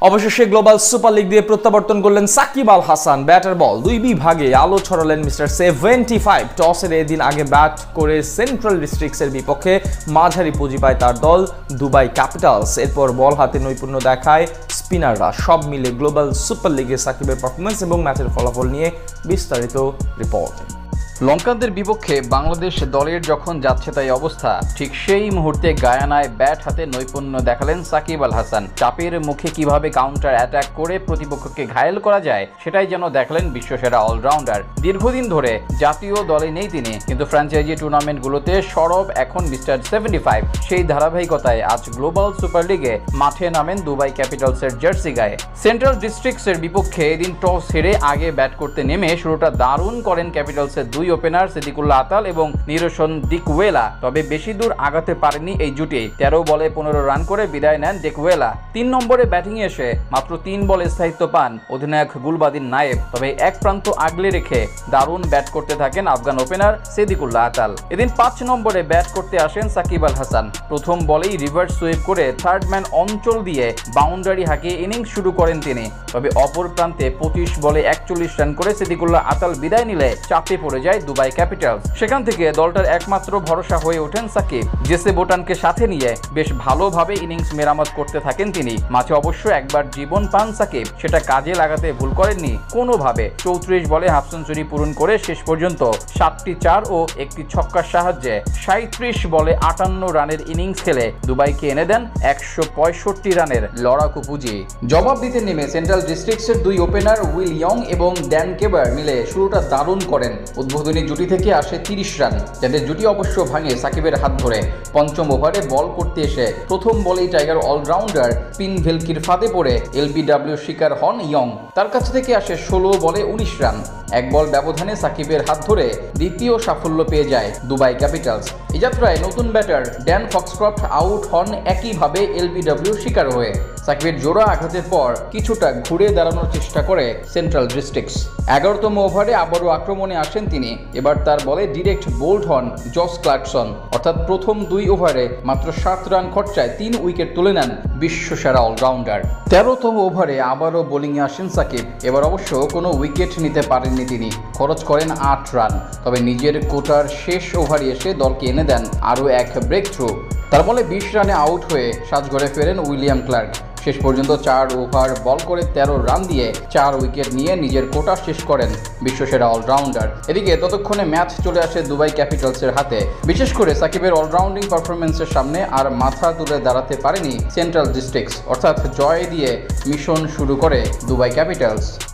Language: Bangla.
অবশেষে গ্লোবাল সুপার লিগ দিয়ে প্রত্যাবর্তন করলেন সাকিব আল হাসান। ব্যাটার বল দুই বিভাগে আলো ছড়ালেন মিস্টার 75। টসের এদিন আগে ব্যাট করে সেন্ট্রাল ডিস্ট্রিক্টসের বিপক্ষে মাঝারি পুঁজি পায় তার দল দুবাই ক্যাপিটালস। এরপর বল হাতে নৈপুণ্য দেখায় স্পিনাররা। সব মিলে গ্লোবাল সুপার লিগে সাকিবের পারফরমেন্স এবং ম্যাচের ফলাফল নিয়ে বিস্তারিত রিপোর্ট। লঙ্কানদের বিপক্ষে বাংলাদেশ দলের যখন যাচ্ছে তাই অবস্থা, ঠিক সেই মুহূর্তে গায়ানায় ব্যাট হাতে নৈপুণ্য দেখালেন সাকিব আল হাসান। চাপের মুখে কিভাবে কাউন্টার অ্যাটাক করে প্রতিপক্ষকে ঘায়েল করা যায় সেটাই যেন দেখলেন বিশ্বসেরা অলরাউন্ডার। দীর্ঘদিন ধরে জাতীয় দলে নেই তিনি, কিন্তু ফ্র্যাঞ্চাইজি টুর্নামেন্টগুলোতে সরব এখন মিস্টার 75। সেই ধারাবাহিকতায় আজ গ্লোবাল সুপার লিগে মাঠে নামেন দুবাই ক্যাপিটালসের জার্সি গায়ে। সেন্ট্রাল ডিস্ট্রিক্টসের বিপক্ষে এদিন টস হেরে আগে ব্যাট করতে নেমে শুরুটা দারুণ করেন ক্যাপিটালসের দুই ওপেনার সিদ্দিকুল্লাহ আতাল এবং নিরোশন ডিকওয়েলা। তবে বেশি দূর আগাতে পারেনি এই জুটি। 13 বলে 15 রান করে বিদায় নেন ডিকওয়েলা। 3 নম্বরে ব্যাটিংয়ে এসে মাত্র 3 বলে স্থায়িত্ব পান অধিনায়ক গুলবাদিন নায়েব। তবে এক প্রান্ত আগলে রেখে দারুণ ব্যাট করতে থাকেন আফগান ওপেনার সিদ্দিকুল্লাহ আতাল। এদিন 5 নম্বরে ব্যাট করতে আসেন সাকিব আল হাসান। প্রথম বলেই রিভার্স সুইপ করে থার্ড ম্যান অঞ্চল দিয়ে বাউন্ডারি হাঁকিয়ে ইনিংস শুরু করেন তিনি। তবে অপর প্রান্তে 25 বলে 41 রান করে সিদ্দিকুল্লাহ আতাল বিদায় নিলে চাপে পড়ে যায় দুবাই ক্যাপিটালস। সেখান থেকে দলটার একমাত্র ভরসা হয়ে ওঠেন সাকিব। জেসে বোটানকে সাথে নিয়ে বেশ ভালোভাবে ইনিংস মেরামত করতে থাকেন তিনি। মাঝে অবশ্য একবার জীবন পান সাকিব, সেটা কাজে লাগাতে ভুল করেননি কোনোভাবে। 34 বলে হাফ সেঞ্চুরি পূরণ করে শেষ পর্যন্ত 7টি 4 ও একটি ছক্কার সাহায্যে 37 বলে 58 রানের ইনিংস খেলে দুবাইকে এনে দেন 165 রানের লড়াকু পুঁজি। জবাব দিতে নেমে সেন্ট্রাল ডিস্ট্রিক্টসের দুই ওপেনার উইল ইয়ং এবং ড্যান কেবার মিলে শুরুটা দারুণ করেন। উদ্বোধনী জুটি থেকে আসে 30 রান, যাদের জুটি অবশ্য ভাঙে সাকিবের হাত ধরে। পঞ্চম ওভারে বল করতে এসে প্রথম বলেই টাইগার অলরাউন্ডার স্পিন ভেলকির ফাঁদে পড়ে এলবিডব্লিউ শিকার হন ইয়ং। তার কাছ থেকে আসে 16 বলে 19 রান। এক বল ব্যবধানে সাকিবের হাত ধরে দ্বিতীয় সাফল্য পেয়ে যায় দুবাই ক্যাপিটালস। এই যাত্রায় নতুন ব্যাটার ড্যান ফক্সক্রফট আউট হন একইভাবে এলবিডব্লিউ শিকার হয়ে। সাকিবের জোড়া আঘাতের পর কিছুটা ঘুরে দাঁড়ানোর চেষ্টা করে সেন্ট্রাল ডিস্ট্রিক্টস। 11তম ওভারে আবারও আক্রমণে আসেন তিনি। এবার তার বলে ডিরেক্ট বোল্ড হন জস ক্লার্কসন। অর্থাৎ প্রথম 2 ওভারে মাত্র 7 রান খরচায় 3 উইকেট তুলে নেন বিশ্বসেরা অলরাউন্ডার। 13তম ওভারে আবারও বোলিংয়ে আসেন সাকিব। এবার অবশ্য কোনো উইকেট নিতে পারেননি তিনি, খরচ করেন 8 রান। তবে নিজের কোটার শেষ ওভারে এসে দলকে এনে দেন আরও এক ব্রেক থ্রু। তার বলে 20 রানে আউট হয়ে সাজঘরে ফেরেন উইলিয়াম ক্লার্ক। শেষ পর্যন্ত 4 ওভার বল করে 13 রান দিয়ে 4 উইকেট নিয়ে নিজের কোটা শেষ করেন বিশ্বসেরা অলরাউন্ডার। এদিকে ততক্ষণে ম্যাচ চলে আসে দুবাই ক্যাপিটালসের হাতে। বিশেষ করে সাকিবের অলরাউন্ডিং পারফরমেন্সের সামনে আর মাথা তুলে দাঁড়াতে পারেনি সেন্ট্রাল ডিস্ট্রিক্টস। অর্থাৎ জয় দিয়ে মিশন শুরু করে দুবাই ক্যাপিটালস।